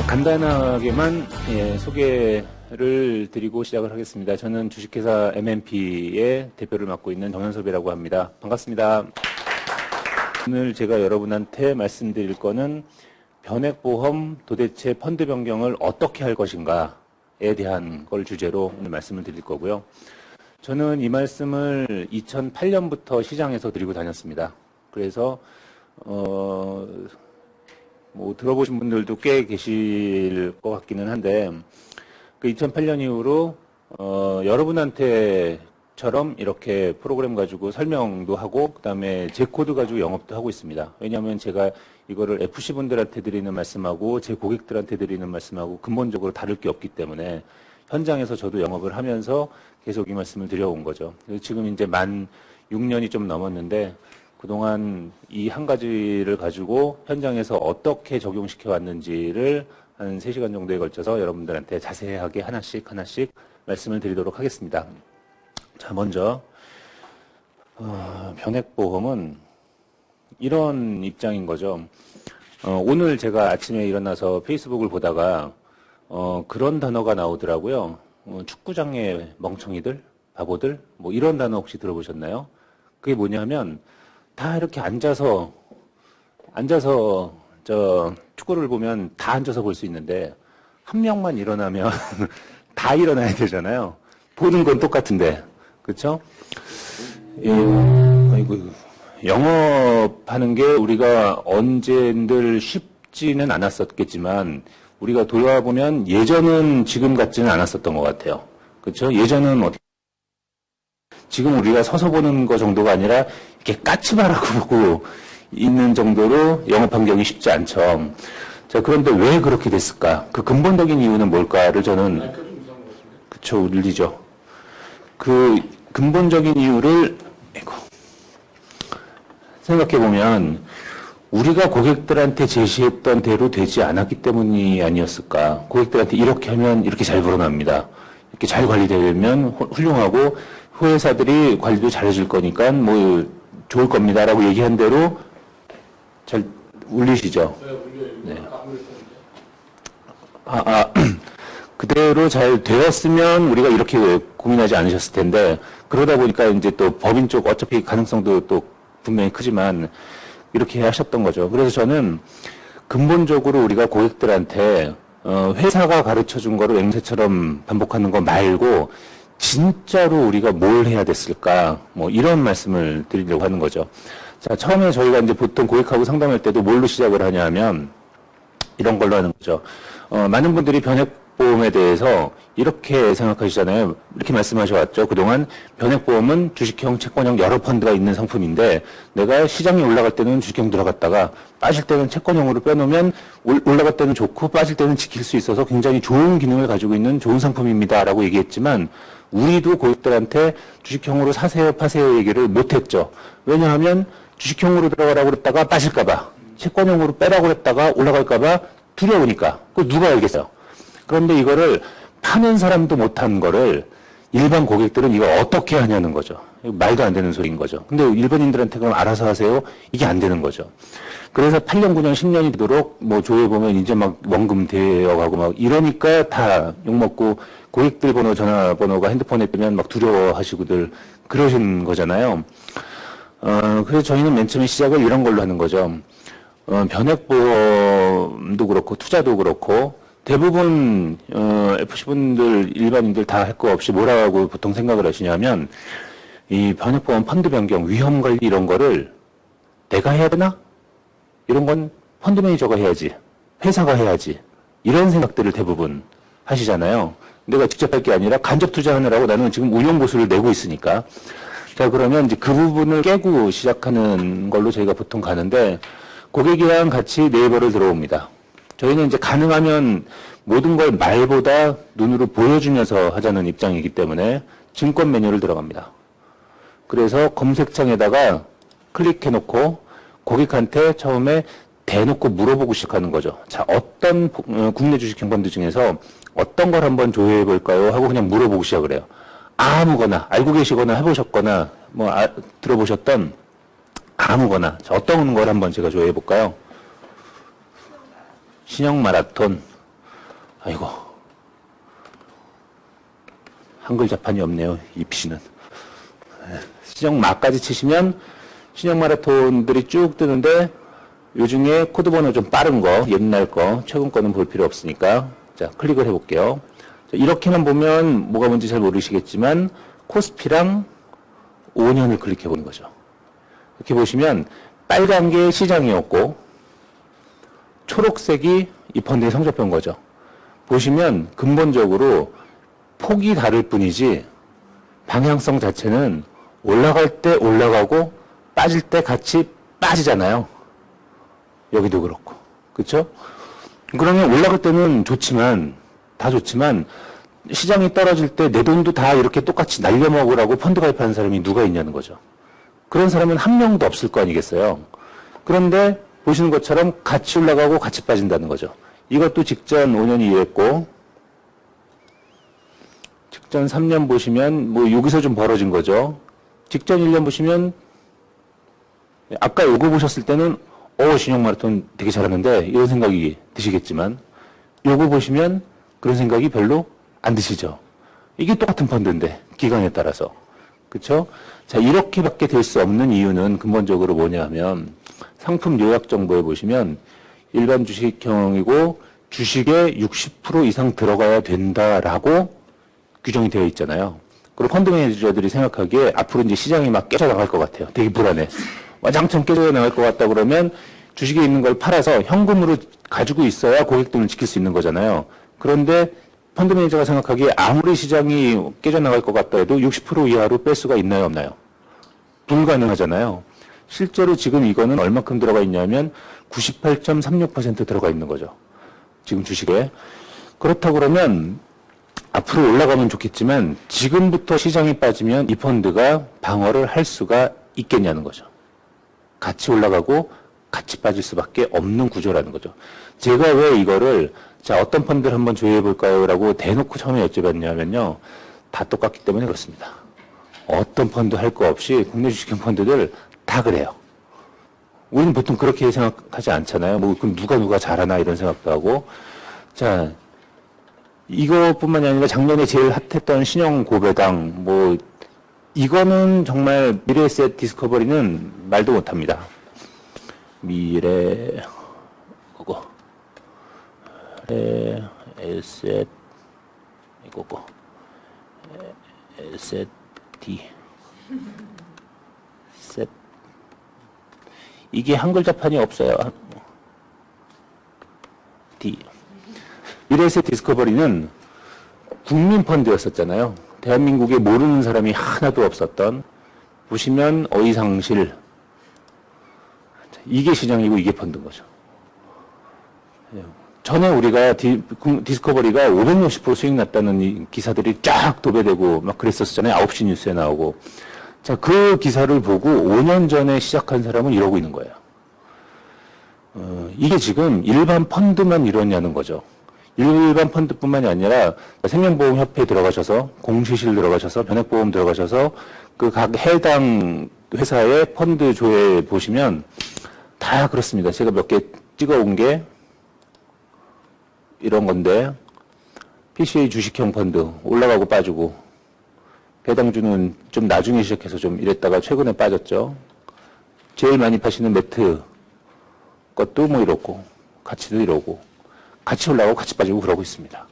간단하게만 소개를 드리고 시작을 하겠습니다. 저는 주식회사 MNP의 대표를 맡고 있는 정현섭이라고 합니다. 반갑습니다. 오늘 제가 여러분한테 말씀드릴 거는 변액보험 도대체 펀드 변경을 어떻게 할 것인가에 대한 걸 주제로 오늘 말씀을 드릴 거고요. 저는 이 말씀을 2008년부터 시장에서 드리고 다녔습니다. 그래서 들어보신 분들도 꽤 계실 것 같기는 한데, 그 2008년 이후로, 여러분한테처럼 이렇게 프로그램 가지고 설명도 하고, 그 다음에 제 코드 가지고 영업도 하고 있습니다. 왜냐하면 제가 이거를 FC분들한테 드리는 말씀하고, 제 고객들한테 드리는 말씀하고, 근본적으로 다를 게 없기 때문에, 현장에서 저도 영업을 하면서 계속 이 말씀을 드려온 거죠. 지금 이제 만 6년이 좀 넘었는데, 그동안 이 한 가지를 가지고 현장에서 어떻게 적용시켜 왔는지를 한 3시간 정도에 걸쳐서 여러분들한테 자세하게 하나씩 말씀을 드리도록 하겠습니다. 자, 먼저 변액보험은 이런 입장인 거죠. 오늘 제가 아침에 일어나서 페이스북을 보다가 그런 단어가 나오더라고요. 축구장의 멍청이들, 바보들, 뭐 이런 단어 혹시 들어보셨나요? 그게 뭐냐면 다 이렇게 앉아서 저 축구를 보면 다 앉아서 볼 수 있는데 한 명만 일어나면 다 일어나야 되잖아요. 보는 건 똑같은데, 그렇죠? 아이고, 영업하는 게 우리가 언젠들 쉽지는 않았었겠지만 우리가 돌아보면 예전은 지금 같지는 않았었던 것 같아요. 그렇죠? 예전은 지금 우리가 서서 보는 거 정도가 아니라 이렇게 까치바라고 보고 있는 정도로 영업 환경이 쉽지 않죠. 자, 그런데 왜 그렇게 됐을까? 그 근본적인 이유는 뭘까를 저는, 그쵸, 울리죠. 그 근본적인 이유를, 생각해보면, 우리가 고객들한테 제시했던 대로 되지 않았기 때문이 아니었을까. 고객들한테 이렇게 하면 이렇게 잘 불어납니다. 이렇게 잘 관리되면 훌륭하고, 회사들이 관리도 잘해줄 거니까 뭐 좋을 겁니다라고 얘기한 대로 잘 울리시죠? 네. 그대로 잘 되었으면 우리가 이렇게 고민하지 않으셨을 텐데, 그러다 보니까 이제 또 법인 쪽 어차피 가능성도 또 분명히 크지만 이렇게 하셨던 거죠. 그래서 저는 근본적으로 우리가 고객들한테 회사가 가르쳐 준 거를 앵무새처럼 반복하는 거 말고 진짜로 우리가 뭘 해야 됐을까? 뭐 이런 말씀을 드리려고 하는 거죠. 자, 처음에 저희가 이제 보통 고객하고 상담할 때도 뭘로 시작을 하냐면 이런 걸로 하는 거죠. 많은 분들이 변액보험에 대해서 이렇게 생각하시잖아요. 이렇게 말씀하셔 왔죠. 그동안 변액보험은 주식형, 채권형 여러 펀드가 있는 상품인데 내가 시장에 올라갈 때는 주식형 들어갔다가 빠질 때는 채권형으로 빼놓으면 올라갈 때는 좋고 빠질 때는 지킬 수 있어서 굉장히 좋은 기능을 가지고 있는 좋은 상품입니다라고 얘기했지만 우리도 고객들한테 주식형으로 사세요, 파세요 얘기를 못했죠. 왜냐하면 주식형으로 들어가라고 그랬다가 빠질까봐, 채권형으로 빼라고 그랬다가 올라갈까봐 두려우니까. 그걸 누가 알겠어요? 그런데 이거를 파는 사람도 못한 거를 일반 고객들은 이거 어떻게 하냐는 거죠. 말도 안 되는 소리인 거죠. 근데 일반인들한테 그럼 알아서 하세요? 이게 안 되는 거죠. 그래서 8년, 9년, 10년이 되도록 뭐 조회보면 이제 막 원금 되어가고 막 이러니까 다 욕먹고 고객들 번호, 전화번호가 핸드폰에 뜨면 막 두려워하시고들 그러신 거잖아요. 그래서 저희는 맨 처음에 시작을 이런 걸로 하는 거죠. 변액보험도 그렇고 투자도 그렇고 대부분 FC분들 일반인들 다 할 거 없이 뭐라고 보통 생각을 하시냐면 이 변액보험 펀드 변경 위험관리 이런 거를 내가 해야 되나? 이런 건 펀드 매니저가 해야지, 회사가 해야지, 이런 생각들을 대부분 하시잖아요. 내가 직접 할 게 아니라 간접 투자하느라고 나는 지금 운용보수를 내고 있으니까. 자, 그러면 이제 그 부분을 깨고 시작하는 걸로 저희가 보통 가는데 고객이랑 같이 네이버를 들어옵니다. 저희는 이제 가능하면 모든 걸 말보다 눈으로 보여주면서 하자는 입장이기 때문에 증권 매뉴얼을 들어갑니다. 그래서 검색창에다가 클릭해놓고 고객한테 처음에 대놓고 물어보고 시작하는 거죠. 자, 어떤 국내 주식형 펀드 중에서 어떤 걸 한번 조회해 볼까요? 하고 그냥 물어보고 시작을 해요. 아무거나 알고 계시거나 해보셨거나 뭐 들어보셨던 아무거나. 자, 어떤 걸 한번 제가 조회해 볼까요? 신형 마라톤. 아이고. 한글 자판이 없네요, 이 PC는. 시정 마까지 치시면 신형 마라톤들이 쭉 뜨는데 요 중에 코드 번호 좀 빠른 거, 옛날 거, 최근 거는 볼 필요 없으니까. 자, 클릭을 해볼게요. 자, 이렇게만 보면 뭐가 뭔지 잘 모르시겠지만 코스피랑 5년을 클릭해보는 거죠. 이렇게 보시면 빨간 게 시장이었고 초록색이 이 펀드의 성적표인 거죠. 보시면 근본적으로 폭이 다를 뿐이지 방향성 자체는 올라갈 때 올라가고 빠질 때 같이 빠지잖아요. 여기도 그렇고. 그렇죠? 그러면 올라갈 때는 좋지만 다 좋지만 시장이 떨어질 때 내 돈도 다 이렇게 똑같이 날려먹으라고 펀드 가입하는 사람이 누가 있냐는 거죠. 그런 사람은 한 명도 없을 거 아니겠어요. 그런데 보시는 것처럼 같이 올라가고 같이 빠진다는 거죠. 이것도 직전 5년 이후였고 직전 3년 보시면 뭐 여기서 좀 벌어진 거죠. 직전 1년 보시면 아까 요거 보셨을 때는 신형 마라톤 되게 잘하는데 이런 생각이 드시겠지만 요거 보시면 그런 생각이 별로 안 드시죠. 이게 똑같은 펀드인데 기간에 따라서. 그렇죠? 자, 이렇게밖에 될 수 없는 이유는 근본적으로 뭐냐 하면 상품 요약 정보에 보시면 일반 주식형이고 주식에 60% 이상 들어가야 된다라고 규정이 되어 있잖아요. 그리고 펀드 매니저들이 생각하기에 앞으로 이제 시장이 막 깨져나갈 것 같아요. 되게 불안해. 와장창 깨져나갈 것 같다 그러면 주식에 있는 걸 팔아서 현금으로 가지고 있어야 고객 돈을 지킬 수 있는 거잖아요. 그런데 펀드 매니저가 생각하기에 아무리 시장이 깨져나갈 것 같다 해도 60% 이하로 뺄 수가 있나요, 없나요? 불가능하잖아요. 실제로 지금 이거는 얼마큼 들어가 있냐면 98.36% 들어가 있는 거죠. 지금 주식에. 그렇다고 그러면 앞으로 올라가면 좋겠지만 지금부터 시장이 빠지면 이 펀드가 방어를 할 수가 있겠냐는 거죠. 같이 올라가고 같이 빠질 수밖에 없는 구조라는 거죠. 제가 왜 이거를 자 어떤 펀드를 한번 조회해 볼까요? 라고 대놓고 처음에 여쭤봤냐면요. 다 똑같기 때문에 그렇습니다. 어떤 펀드 할 거 없이 국내 주식형 펀드들 다 그래요. 우리는 보통 그렇게 생각하지 않잖아요. 뭐 그럼 누가 잘하나 이런 생각도 하고. 자, 이것뿐만이 아니라 작년에 제일 핫했던 신형 고배당 뭐 이거는 정말 미래에셋 디스커버리는 말도 못합니다. 미래에셋 이거고 에셋 D 셋 이게 한글 자판이 없어요. D 미래에셋 디스커버리는 국민 펀드였었잖아요. 대한민국에 모르는 사람이 하나도 없었던 보시면 어이상실 이게 시장이고 이게 펀드인 거죠. 전에 우리가 디스커버리가 560% 수익 났다는 이 기사들이 쫙 도배되고 막 그랬었잖아요. 9시 뉴스에 나오고. 자, 그 기사를 보고 5년 전에 시작한 사람은 이러고 있는 거예요. 이게 지금 일반 펀드만 이러냐는 거죠. 일반 펀드뿐만이 아니라 생명보험협회에 들어가셔서 공시실 들어가셔서 변액보험 들어가셔서 그 각 해당 회사의 펀드 조회 보시면 다 그렇습니다. 제가 몇 개 찍어온 게 이런 건데 PCA 주식형 펀드 올라가고 빠지고 배당주는 좀 나중에 시작해서 좀 이랬다가 최근에 빠졌죠. 제일 많이 파시는 매트 것도 뭐 이렇고 가치도 이러고 같이 올라가고 같이 빠지고 그러고 있습니다.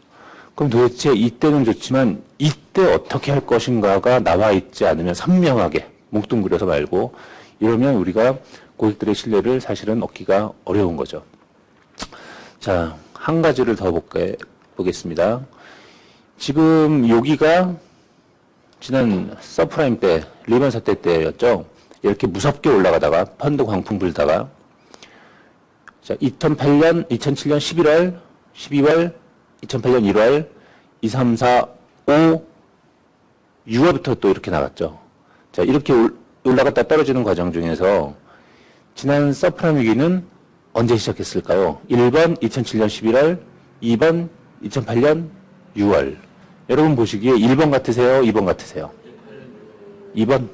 그럼 도대체 이때는 좋지만 이때 어떻게 할 것인가가 나와 있지 않으면 선명하게 뭉뚱그려서 말고 이러면 우리가 고객들의 신뢰를 사실은 얻기가 어려운 거죠. 자, 한 가지를 더 보겠습니다. 지금 여기가 지난 서프라임 때, 리먼 사태 때였죠. 이렇게 무섭게 올라가다가 펀드 광풍 불다가 자, 2007년 11월, 12월, 2008년 1월, 2, 3, 4, 5, 6월부터 또 이렇게 나갔죠. 자, 이렇게 올라갔다 떨어지는 과정 중에서 지난 서프라임 위기는 언제 시작했을까요? 1번 2007년 11월, 2번 2008년 6월. 여러분 보시기에 1번 같으세요? 2번 같으세요? 2번?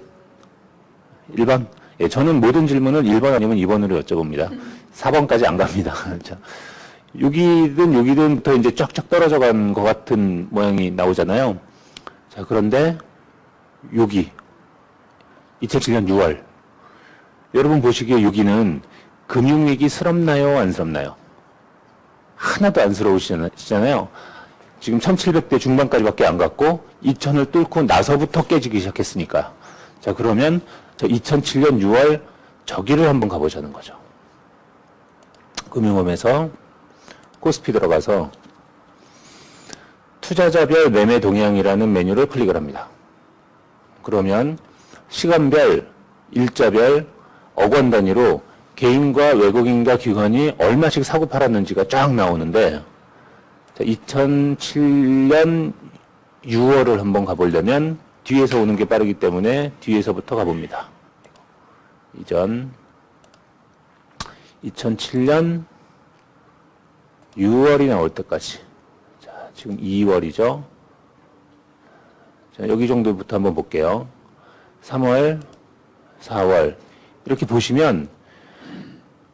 1번? 예, 저는 모든 질문을 1번 아니면 2번으로 여쭤봅니다. 4번까지 안 갑니다. 자, 여기든부터 이제 쫙쫙 떨어져 간 것 같은 모양이 나오잖아요. 자, 그런데 여기 2007년 6월 여러분 보시기에 여기는 금융위기스럽나요? 안스럽나요? 하나도 안스러우시잖아요. 지금 1700대 중반까지밖에 안 갔고 2000을 뚫고 나서부터 깨지기 시작했으니까. 자, 그러면 저 2007년 6월 저기를 한번 가보자는 거죠. 금융업에서 코스피 들어가서 투자자별 매매 동향이라는 메뉴를 클릭을 합니다. 그러면 시간별, 일자별, 억원 단위로 개인과 외국인과 기관이 얼마씩 사고 팔았는지가 쫙 나오는데 2007년 6월을 한번 가보려면 뒤에서 오는 게 빠르기 때문에 뒤에서부터 가봅니다. 이전 2007년 6월이 나올 때까지. 자, 지금 2월이죠. 자, 여기 정도부터 한번 볼게요. 3월, 4월. 이렇게 보시면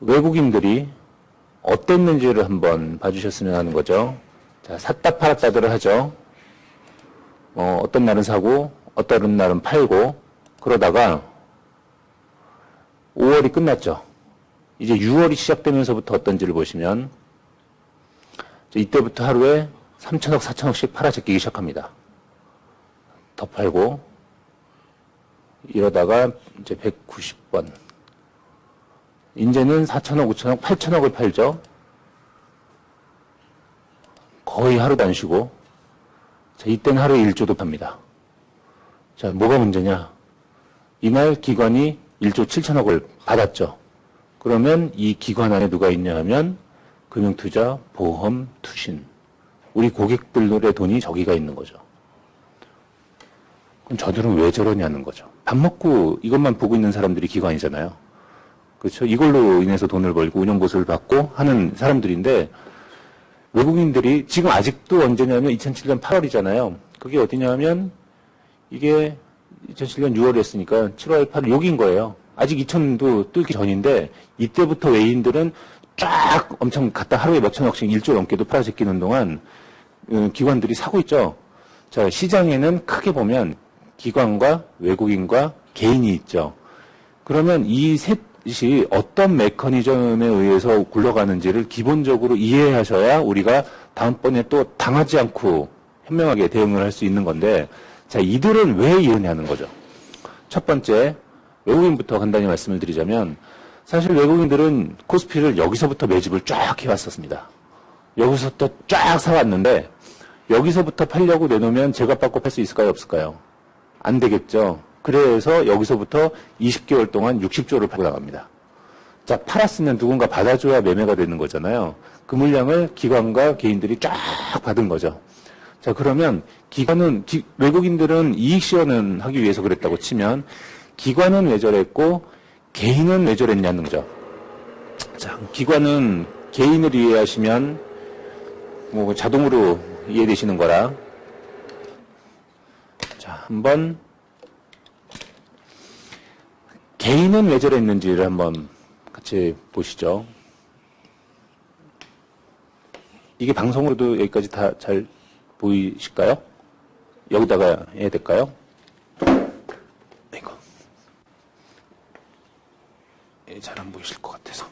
외국인들이 어땠는지를 한번 봐주셨으면 하는 거죠. 자, 샀다 팔았다들을 하죠. 어떤 날은 사고, 어떤 날은 팔고, 그러다가 5월이 끝났죠. 이제 6월이 시작되면서부터 어떤지를 보시면, 이때부터 하루에 3천억, 4천억씩 팔아제끼기 시작합니다. 더 팔고, 이러다가 이제 190번. 이제는 4천억, 5천억, 8천억을 팔죠. 거의 하루도 안 쉬고. 자, 이때는 하루에 1조도 팝니다. 자, 뭐가 문제냐? 이날 기관이 1조 7천억을 받았죠. 그러면 이 기관 안에 누가 있냐 하면 금융투자, 보험, 투신. 우리 고객들의 돈이 저기가 있는 거죠. 그럼 저들은 왜 저러냐는 거죠. 밥 먹고 이것만 보고 있는 사람들이 기관이잖아요. 그렇죠? 이걸로 인해서 돈을 벌고 운영보수를 받고 하는 사람들인데 외국인들이 지금 아직도 언제냐면 2007년 8월이잖아요. 그게 어디냐면 이게 2007년 6월이었으니까 7월 8일 여기인 거예요. 아직 2000도 뚫기 전인데 이때부터 외인들은 쫙 엄청 갖다 하루에 몇천억씩 1조 넘게도 팔아제끼는 동안 기관들이 사고 있죠. 자, 시장에는 크게 보면 기관과 외국인과 개인이 있죠. 그러면 이 셋이 어떤 메커니즘에 의해서 굴러가는지를 기본적으로 이해하셔야 우리가 다음번에 또 당하지 않고 현명하게 대응을 할 수 있는 건데, 자, 이들은 왜 이러냐는 거죠. 첫 번째, 외국인부터 간단히 말씀을 드리자면, 사실 외국인들은 코스피를 여기서부터 매집을 쫙 해왔었습니다. 여기서부터 쫙 사왔는데, 여기서부터 팔려고 내놓으면 제값 받고 팔 수 있을까요? 없을까요? 안 되겠죠. 그래서 여기서부터 20개월 동안 60조를 팔고 나갑니다. 자, 팔았으면 누군가 받아줘야 매매가 되는 거잖아요. 그 물량을 기관과 개인들이 쫙 받은 거죠. 자, 그러면 외국인들은 이익 실현하기 위해서 그랬다고 치면, 기관은 왜 저랬고, 개인은 왜 저랬냐는 거죠. 자, 기관은 개인을 이해하시면, 뭐, 자동으로 이해되시는 거라. 자, 한번, 개인은 왜 저랬는지를 한번 같이 보시죠. 이게 방송으로도 여기까지 다 잘 보이실까요? 여기다가 해야 될까요? 이거. 잘 안 보이실 것 같아서.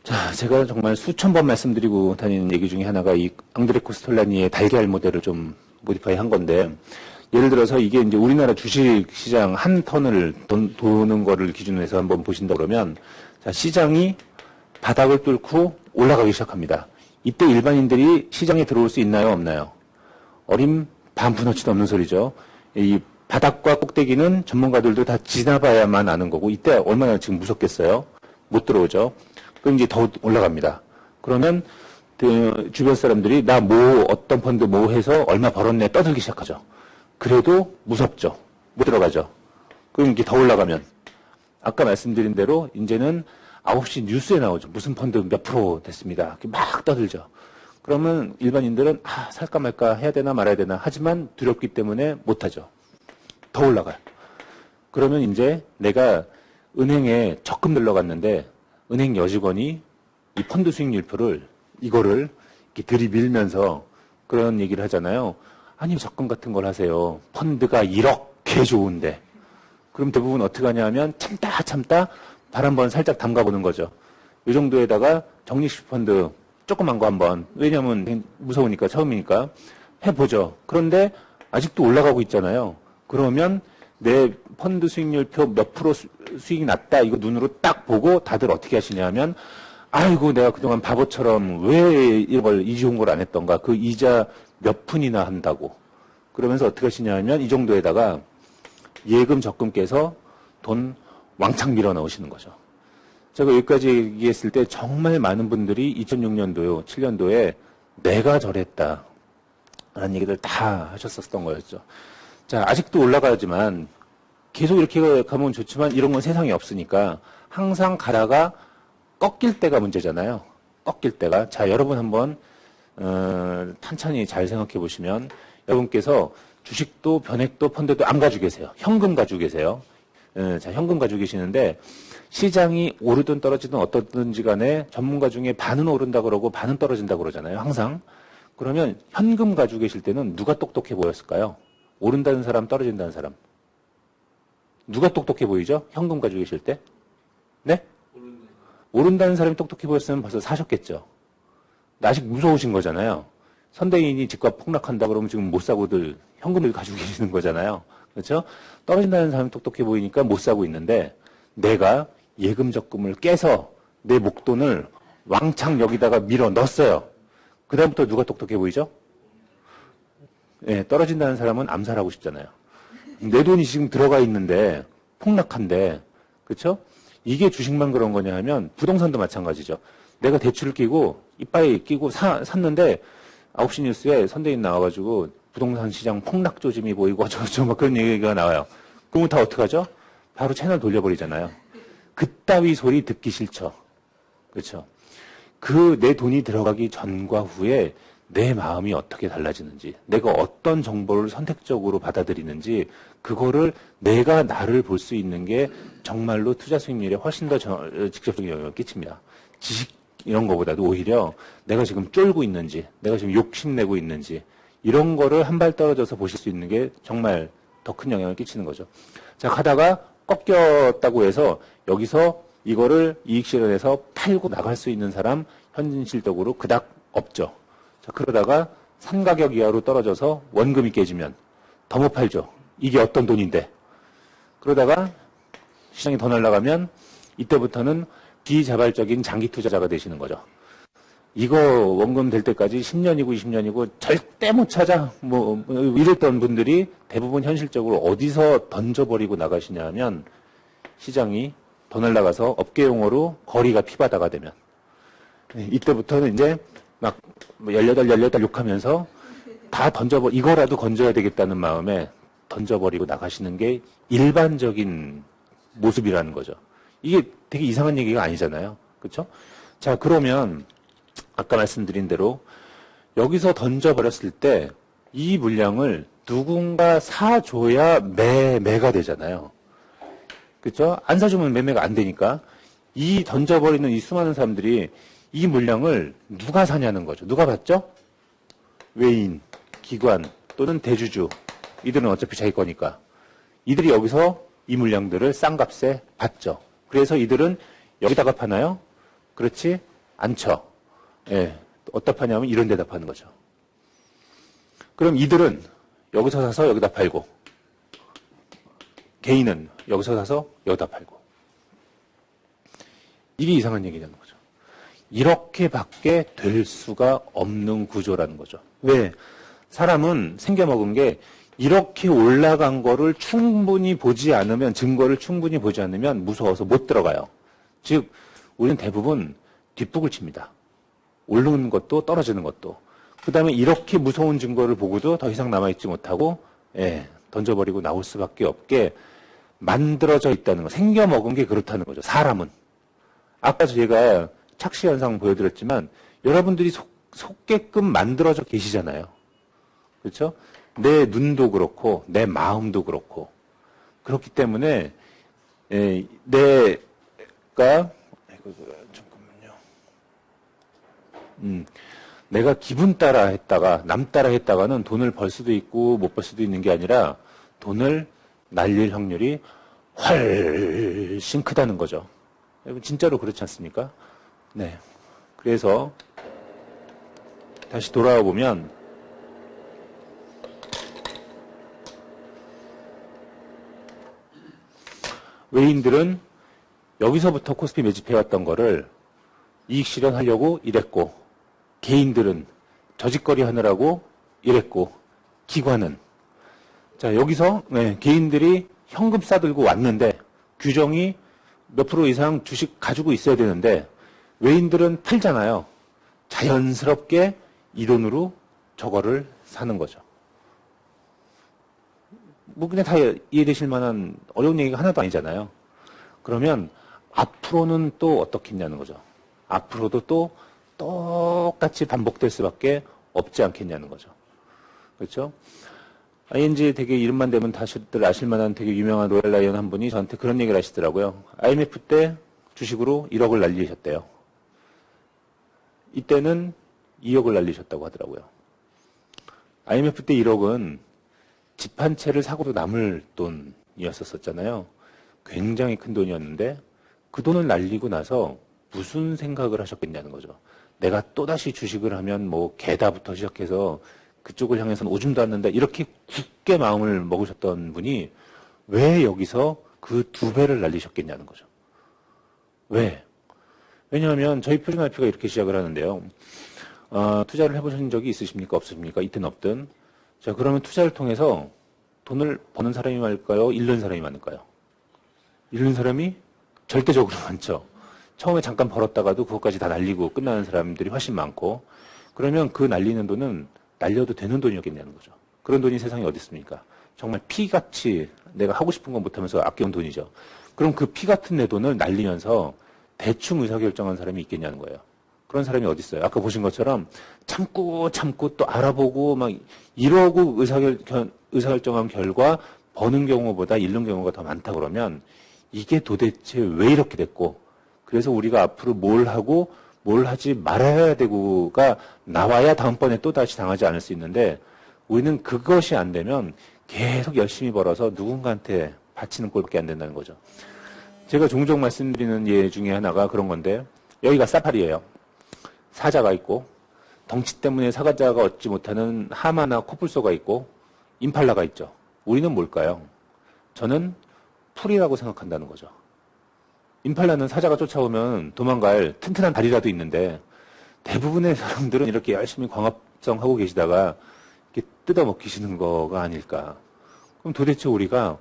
자, 제가 정말 수천 번 말씀드리고 다니는 얘기 중에 하나가 이 앙드레 코스톨라니의 달걀 모델을 좀 모디파이 한 건데, 예를 들어서 이게 이제 우리나라 주식 시장 한 턴을 도는 거를 기준으로 해서 한번 보신다 그러면, 자, 시장이 바닥을 뚫고 올라가기 시작합니다. 이때 일반인들이 시장에 들어올 수 있나요? 없나요? 어림 반푼어치도 없는 소리죠. 이 바닥과 꼭대기는 전문가들도 다 지나봐야만 아는 거고, 이때 얼마나 지금 무섭겠어요? 못 들어오죠. 그럼 이제 더 올라갑니다. 그러면 그 주변 사람들이 나 어떤 펀드 해서 얼마 벌었네 떠들기 시작하죠. 그래도 무섭죠. 못 들어가죠. 그럼 이게 더 올라가면 아까 말씀드린 대로 이제는 9시 뉴스에 나오죠. 무슨 펀드 몇 프로 됐습니다. 막 떠들죠. 그러면 일반인들은 살까 말까 해야 되나 말아야 되나 하지만 두렵기 때문에 못하죠. 더 올라가요. 그러면 이제 내가 은행에 적금 들러갔는데 은행 여직원이 이 펀드 수익률표를 이거를 이렇게 들이밀면서 그런 얘기를 하잖아요. 아니, 적금 같은 걸 하세요. 펀드가 이렇게 좋은데. 그럼 대부분 어떻게 하냐 면 참다 발 한번 살짝 담가보는 거죠. 이 정도에다가 적립식 펀드 조그만 거 한번. 왜냐면 무서우니까, 처음이니까. 해보죠. 그런데 아직도 올라가고 있잖아요. 그러면 내 펀드 수익률표 몇 프로 수익이 났다. 이거 눈으로 딱 보고 다들 어떻게 하시냐면, 아이고, 내가 그동안 바보처럼 왜 이걸 이지훈 걸 안 했던가. 그 이자 몇 푼이나 한다고. 그러면서 어떻게 하시냐면, 이 정도에다가 예금 적금 깨서 돈 왕창 밀어 넣으시는 거죠. 제가 여기까지 얘기했을 때 정말 많은 분들이 2006년도요, 7년도에 내가 저랬다. 라는 얘기들 다 하셨었던 거였죠. 자, 아직도 올라가지만 계속 이렇게 가면 좋지만 이런 건 세상에 없으니까 항상 가다가 꺾일 때가 문제잖아요. 꺾일 때가. 자, 여러분 한번 탄탄히 잘 생각해 보시면 여러분께서 주식도 변액도 펀드도 안 가지고 계세요. 현금 가지고 계세요. 자, 현금 가지고 계시는데 시장이 오르든 떨어지든 어떻든지 간에 전문가 중에 반은 오른다 그러고 반은 떨어진다 그러잖아요. 항상. 그러면 현금 가지고 계실 때는 누가 똑똑해 보였을까요? 오른다는 사람, 떨어진다는 사람. 누가 똑똑해 보이죠? 현금 가지고 계실 때? 네? 오른다는 사람이 똑똑해 보였으면 벌써 사셨겠죠. 아직 무서우신 거잖아요. 선대인이 집값 폭락한다 그러면 지금 못 사고들 현금을 가지고 계시는 거잖아요. 그렇죠? 떨어진다는 사람이 똑똑해 보이니까 못 사고 있는데 내가 예금 적금을 깨서 내 목돈을 왕창 여기다가 밀어 넣었어요. 그 다음부터 누가 똑똑해 보이죠? 예, 떨어진다는 사람은 암살하고 싶잖아요. 내 돈이 지금 들어가 있는데 폭락한데, 그렇죠? 이게 주식만 그런 거냐 하면 부동산도 마찬가지죠. 내가 대출을 끼고 이빨에 끼고 샀는데 9시 뉴스에 선대인 나와가지고 부동산 시장 폭락 조짐이 보이고 어쩌고저쩌고 막 그런 얘기가 나와요. 그러면 다 어떡하죠? 바로 채널 돌려버리잖아요. 그따위 소리 듣기 싫죠. 그렇죠? 그 내 돈이 들어가기 전과 후에 내 마음이 어떻게 달라지는지, 내가 어떤 정보를 선택적으로 받아들이는지, 그거를 내가 나를 볼 수 있는 게 정말로 투자 수익률에 훨씬 더 직접적인 영향을 끼칩니다. 지식 이런 거보다도 오히려 내가 지금 쫄고 있는지, 내가 지금 욕심내고 있는지, 이런 거를 한 발 떨어져서 보실 수 있는 게 정말 더 큰 영향을 끼치는 거죠. 자, 가다가 꺾였다고 해서 여기서 이거를 이익 실현해서 팔고 나갈 수 있는 사람 현실적으로 그닥 없죠. 자, 그러다가 산 가격 이하로 떨어져서 원금이 깨지면 더 못 팔죠. 이게 어떤 돈인데. 그러다가 시장이 더 날아가면 이때부터는 비자발적인 장기 투자자가 되시는 거죠. 이거 원금 될 때까지 10년이고 20년이고 절대 못 찾아. 이랬던 분들이 대부분 현실적으로 어디서 던져버리고 나가시냐 하면 시장이 더 날아가서 업계 용어로 거리가 피바다가 되면 이때부터는 이제 막 18 욕하면서 다 이거라도 건져야 되겠다는 마음에 던져버리고 나가시는 게 일반적인 모습이라는 거죠. 이게 되게 이상한 얘기가 아니잖아요. 그렇죠? 자, 그러면 아까 말씀드린 대로 여기서 던져버렸을 때 이 물량을 누군가 사줘야 매매가 되잖아요. 그렇죠? 안 사주면 매매가 안 되니까 이 던져버리는 이 수많은 사람들이 이 물량을 누가 사냐는 거죠. 누가 받죠? 외인, 기관 또는 대주주. 이들은 어차피 자기 거니까. 이들이 여기서 이 물량들을 싼 값에 받죠. 그래서 이들은 여기다가 파나요? 그렇지 않죠. 예, 어디다 파냐면 이런 데다 파는 거죠. 그럼 이들은 여기서 사서 여기다 팔고 개인은 여기서 사서 여기다 팔고 이게 이상한 얘기냐는 거죠. 이렇게밖에 될 수가 없는 구조라는 거죠. 왜? 사람은 생겨먹은 게 이렇게 올라간 거를 충분히 보지 않으면, 증거를 충분히 보지 않으면 무서워서 못 들어가요. 즉 우리는 대부분 뒷북을 칩니다. 오르는 것도 떨어지는 것도. 그 다음에 이렇게 무서운 증거를 보고도 더 이상 남아있지 못하고 던져버리고 나올 수밖에 없게 만들어져 있다는 거. 생겨먹은 게 그렇다는 거죠. 사람은. 아까 제가 착시 현상 보여드렸지만 여러분들이 속게끔 만들어져 계시잖아요. 그렇죠? 내 눈도 그렇고 내 마음도 그렇고 그렇기 때문에 내가 잠깐만요. 내가 기분 따라 했다가 남 따라 했다가는 돈을 벌 수도 있고 못 벌 수도 있는 게 아니라 돈을 날릴 확률이 훨씬 크다는 거죠. 여러분 진짜로 그렇지 않습니까? 네. 그래서 다시 돌아와 보면 외인들은 여기서부터 코스피 매집해왔던 거를 이익 실현하려고 이랬고, 개인들은 저짓거리 하느라고 이랬고, 기관은 자 여기서 개인들이 현금 싸들고 왔는데 규정이 몇 프로 이상 주식 가지고 있어야 되는데 외인들은 팔잖아요. 자연스럽게 이 돈으로 저거를 사는 거죠. 뭐 그냥 다 이해되실 만한 어려운 얘기가 하나도 아니잖아요. 그러면 앞으로는 또 어떻겠냐는 거죠. 앞으로도 또 똑같이 반복될 수밖에 없지 않겠냐는 거죠. 그렇죠? ING 되게 이름만 대면 다시들 아실 만한 되게 유명한 로얄라이언 한 분이 저한테 그런 얘기를 하시더라고요. IMF 때 주식으로 1억을 날리셨대요. 이때는 2억을 날리셨다고 하더라고요. IMF 때 1억은 집 한 채를 사고도 남을 돈이었었잖아요. 굉장히 큰 돈이었는데 그 돈을 날리고 나서 무슨 생각을 하셨겠냐는 거죠. 내가 또다시 주식을 하면 뭐 개다부터 시작해서 그쪽을 향해서는 오줌도 않는다 이렇게 굳게 마음을 먹으셨던 분이 왜 여기서 그 2배를 날리셨겠냐는 거죠. 왜? 왜냐하면 저희 표준IP가 이렇게 시작을 하는데요. 투자를 해보신 적이 있으십니까? 없으십니까? 있든 없든. 자, 그러면 투자를 통해서 돈을 버는 사람이 많을까요? 잃는 사람이 많을까요? 잃는 사람이 절대적으로 많죠. 처음에 잠깐 벌었다가도 그것까지 다 날리고 끝나는 사람들이 훨씬 많고, 그러면 그 날리는 돈은 날려도 되는 돈이었겠냐는 거죠. 그런 돈이 세상에 어디 있습니까? 정말 피같이 내가 하고 싶은 건 못하면서 아껴온 돈이죠. 그럼 그 피 같은 내 돈을 날리면서 대충 의사결정한 사람이 있겠냐는 거예요. 그런 사람이 어디 있어요? 아까 보신 것처럼 참고 또 알아보고 막 이러고 의사결정한 결과 버는 경우보다 잃는 경우가 더 많다 그러면 이게 도대체 왜 이렇게 됐고, 그래서 우리가 앞으로 뭘 하고 뭘 하지 말아야 되고가 나와야 다음번에 또 다시 당하지 않을 수 있는데, 우리는 그것이 안 되면 계속 열심히 벌어서 누군가한테 바치는 꼴밖에 안 된다는 거죠. 제가 종종 말씀드리는 예 중에 하나가 그런 건데, 여기가 사파리예요. 사자가 있고 덩치 때문에 사자가 얻지 못하는 하마나 코뿔소가 있고 임팔라가 있죠. 우리는 뭘까요? 저는 풀이라고 생각한다는 거죠. 임팔라는 사자가 쫓아오면 도망갈 튼튼한 다리라도 있는데 대부분의 사람들은 이렇게 열심히 광합성하고 계시다가 이렇게 뜯어먹히시는 거가 아닐까. 그럼 도대체 우리가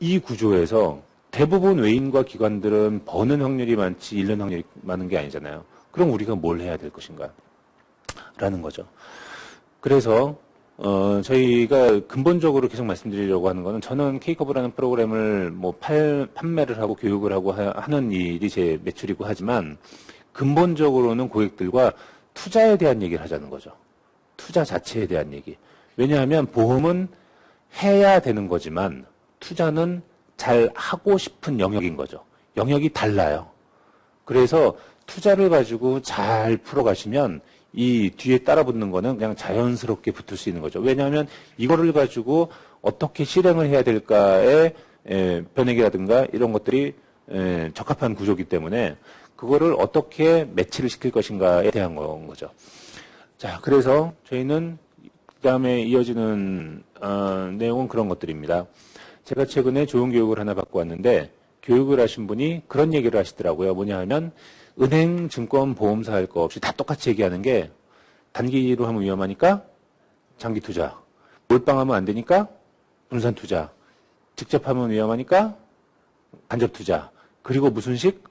이 구조에서 대부분 외인과 기관들은 버는 확률이 많지 잃는 확률이 많은 게 아니잖아요. 그럼 우리가 뭘 해야 될 것인가? 라는 거죠. 그래서 저희가 근본적으로 계속 말씀드리려고 하는 거는, 저는 K커브라는 프로그램을 뭐 판매를 하고 교육을 하고 하는 일이 제 매출이고 하지만 근본적으로는 고객들과 투자에 대한 얘기를 하자는 거죠. 투자 자체에 대한 얘기. 왜냐하면 보험은 해야 되는 거지만 투자는 잘 하고 싶은 영역인 거죠. 영역이 달라요. 그래서 투자를 가지고 잘 풀어가시면 이 뒤에 따라붙는 거는 그냥 자연스럽게 붙을 수 있는 거죠. 왜냐하면 이거를 가지고 어떻게 실행을 해야 될까에 변액이라든가 이런 것들이 적합한 구조이기 때문에 그거를 어떻게 매치를 시킬 것인가에 대한 거죠. 자, 그래서 저희는 그다음에 이어지는 내용은 그런 것들입니다. 제가 최근에 좋은 교육을 하나 받고 왔는데, 교육을 하신 분이 그런 얘기를 하시더라고요. 뭐냐 하면 은행, 증권, 보험사 할 거 없이 다 똑같이 얘기하는 게, 단기로 하면 위험하니까 장기 투자, 몰빵하면 안 되니까 분산 투자, 직접 하면 위험하니까 간접 투자, 그리고 무슨 식?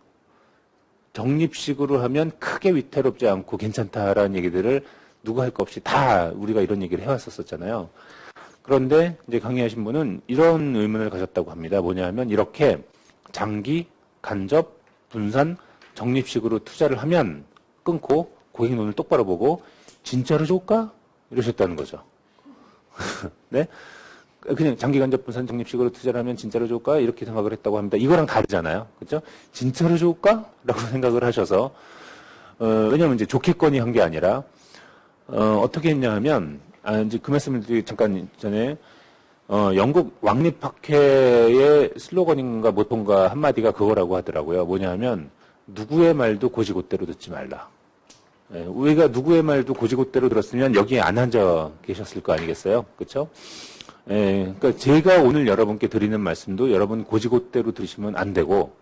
적립식으로 하면 크게 위태롭지 않고 괜찮다라는 얘기들을 누구 할 거 없이 다 우리가 이런 얘기를 해왔었잖아요. 그런데 이제 강의하신 분은 이런 의문을 가졌다고 합니다. 뭐냐 하면 이렇게 장기, 간접, 분산, 적립식으로 투자를 하면 끊고 고객 눈을 똑바로 보고 진짜로 좋을까? 이러셨다는 거죠. 네? 그냥 장기, 간접, 분산, 적립식으로 투자를 하면 진짜로 좋을까? 이렇게 생각을 했다고 합니다. 이거랑 다르잖아요. 그렇죠? 진짜로 좋을까? 라고 생각을 하셔서 왜냐면 이제 좋겠거니 한 게 아니라, 어떻게 했냐 하면, 이제 그 말씀을 잠깐 전에, 영국 왕립학회의 슬로건인가 모토인가 한마디가 그거라고 하더라고요. 뭐냐 하면, 누구의 말도 고지고대로 듣지 말라. 우리가 누구의 말도 고지고대로 들었으면 여기에 안 앉아 계셨을 거 아니겠어요? 그쵸? 그러니까 제가 오늘 여러분께 드리는 말씀도 여러분 고지고대로 들으시면 안 되고,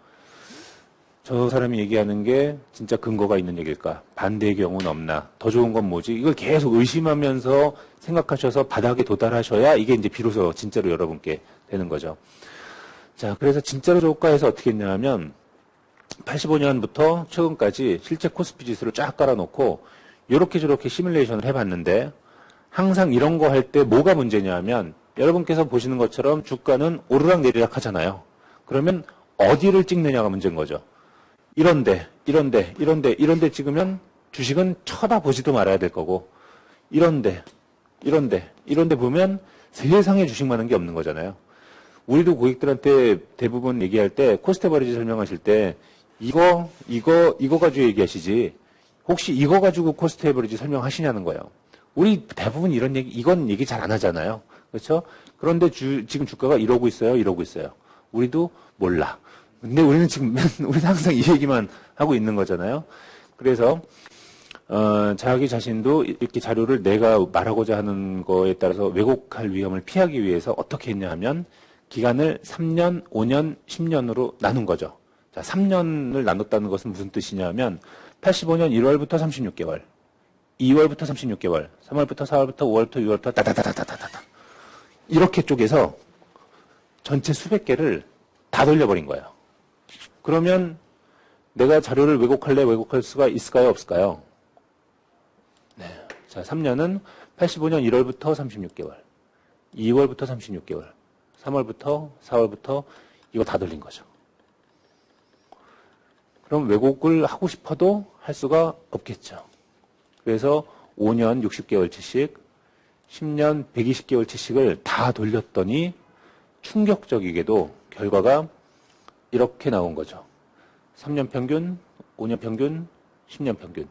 저 사람이 얘기하는 게 진짜 근거가 있는 얘기일까? 반대의 경우는 없나? 더 좋은 건 뭐지? 이걸 계속 의심하면서 생각하셔서 바닥에 도달하셔야 이게 이제 비로소 진짜로 여러분께 되는 거죠. 자, 그래서 진짜로 좋을까 해서 어떻게 했냐 하면 85년부터 최근까지 실제 코스피 지수를 쫙 깔아놓고 요렇게 저렇게 시뮬레이션을 해봤는데 항상 이런 거 할 때 뭐가 문제냐 하면 여러분께서 보시는 것처럼 주가는 오르락 내리락 하잖아요. 그러면 어디를 찍느냐가 문제인 거죠. 이런데 찍으면 주식은 쳐다보지도 말아야 될 거고, 이런데 보면 세상에 주식 많은 게 없는 거잖아요. 우리도 고객들한테 대부분 얘기할 때, 코스트 에버리지 설명하실 때, 이거 가지고 얘기하시지, 혹시 이거 가지고 코스트 에버리지 설명하시냐는 거예요. 우리 대부분 이건 얘기 잘 안 하잖아요. 그렇죠? 그런데 지금 주가가 이러고 있어요. 우리도 몰라. 근데 우리는 항상 이 얘기만 하고 있는 거잖아요. 그래서, 자기 자신도 이렇게 자료를 내가 말하고자 하는 거에 따라서 왜곡할 위험을 피하기 위해서 어떻게 했냐 하면, 기간을 3년, 5년, 10년으로 나눈 거죠. 자, 3년을 나눴다는 것은 무슨 뜻이냐면, 85년 1월부터 36개월, 2월부터 36개월, 3월부터 4월부터 5월부터 6월부터 따다다다다다다. 이렇게 쪼개서 전체 수백 개를 다 돌려버린 거예요. 그러면 내가 자료를 왜곡할 수가 있을까요? 없을까요? 네. 자, 3년은 85년 1월부터 36개월, 2월부터 36개월, 3월부터 4월부터 이거 다 돌린 거죠. 그럼 왜곡을 하고 싶어도 할 수가 없겠죠. 그래서 5년 60개월치씩, 10년 120개월치씩을 다 돌렸더니 충격적이게도 결과가 이렇게 나온 거죠. 3년 평균, 5년 평균, 10년 평균.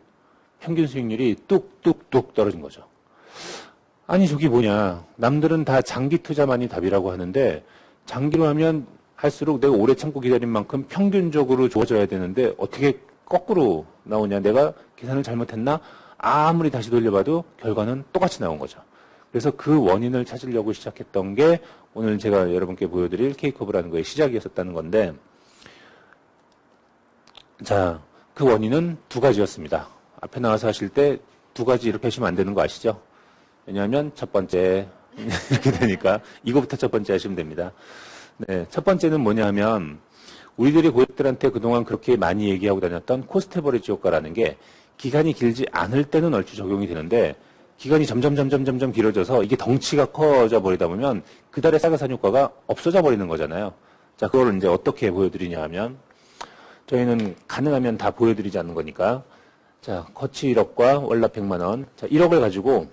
평균 수익률이 뚝뚝뚝 떨어진 거죠. 아니 저기 뭐냐. 남들은 다 장기 투자만이 답이라고 하는데 장기로 하면 할수록 내가 오래 참고 기다린 만큼 평균적으로 좋아져야 되는데 어떻게 거꾸로 나오냐. 내가 계산을 잘못했나? 아무리 다시 돌려봐도 결과는 똑같이 나온 거죠. 그래서 그 원인을 찾으려고 시작했던 게 오늘 제가 여러분께 보여드릴 K커브라는 거의 시작이었었다는 건데, 자, 그 원인은 두 가지였습니다. 앞에 나와서 하실 때 두 가지 이렇게 하시면 안 되는 거 아시죠? 왜냐하면 첫 번째 이렇게 되니까 이거부터 첫 번째 하시면 됩니다. 네, 첫 번째는 뭐냐 하면 우리들이 고객들한테 그동안 그렇게 많이 얘기하고 다녔던 코스트 에버리지 효과라는 게 기간이 길지 않을 때는 얼추 적용이 되는데 기간이 점점 길어져서 이게 덩치가 커져 버리다 보면 그달의 싸가산 효과가 없어져 버리는 거잖아요. 자, 그걸 이제 어떻게 보여드리냐 하면 저희는 가능하면 다 보여드리지 않는 거니까 자, 거치 1억과 월납 100만 원. 자, 1억을 가지고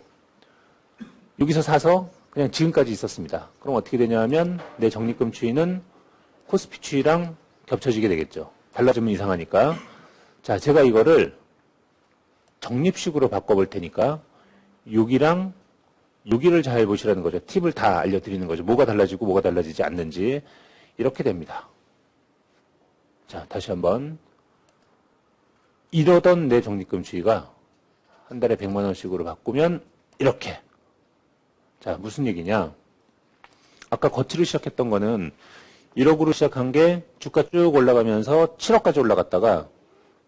여기서 사서 그냥 지금까지 있었습니다. 그럼 어떻게 되냐 하면 내 적립금 추이는 코스피 추이랑 겹쳐지게 되겠죠. 달라지면 이상하니까. 자, 제가 이거를 적립식으로 바꿔볼 테니까 여기랑 여기를 잘 보시라는 거죠. 팁을 다 알려드리는 거죠. 뭐가 달라지고 뭐가 달라지지 않는지. 이렇게 됩니다. 자, 다시 한번. 이러던 내 적립금 추이가 한 달에 100만 원씩으로 바꾸면 이렇게. 자, 무슨 얘기냐. 아까 거치를 시작했던 거는 1억으로 시작한 게 주가 쭉 올라가면서 7억까지 올라갔다가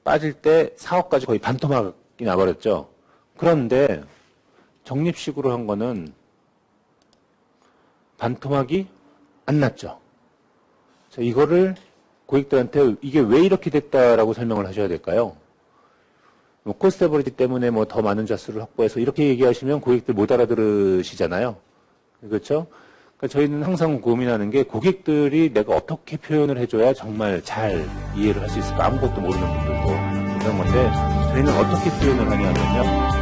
빠질 때 4억까지 거의 반토막이 나버렸죠. 그런데 적립식으로 한 거는 반토막이 안 났죠. 자, 이거를 고객들한테 이게 왜 이렇게 됐다라고 설명을 하셔야 될까요? 뭐 코스트 에버리지 때문에 뭐 더 많은 자수를 확보해서 이렇게 얘기하시면 고객들 못 알아들으시잖아요. 그렇죠? 그러니까 저희는 항상 고민하는 게 고객들이 내가 어떻게 표현을 해줘야 정말 잘 이해를 할 수 있을까. 아무것도 모르는 분들도 그런 건데 저희는 어떻게 표현을 하냐면요.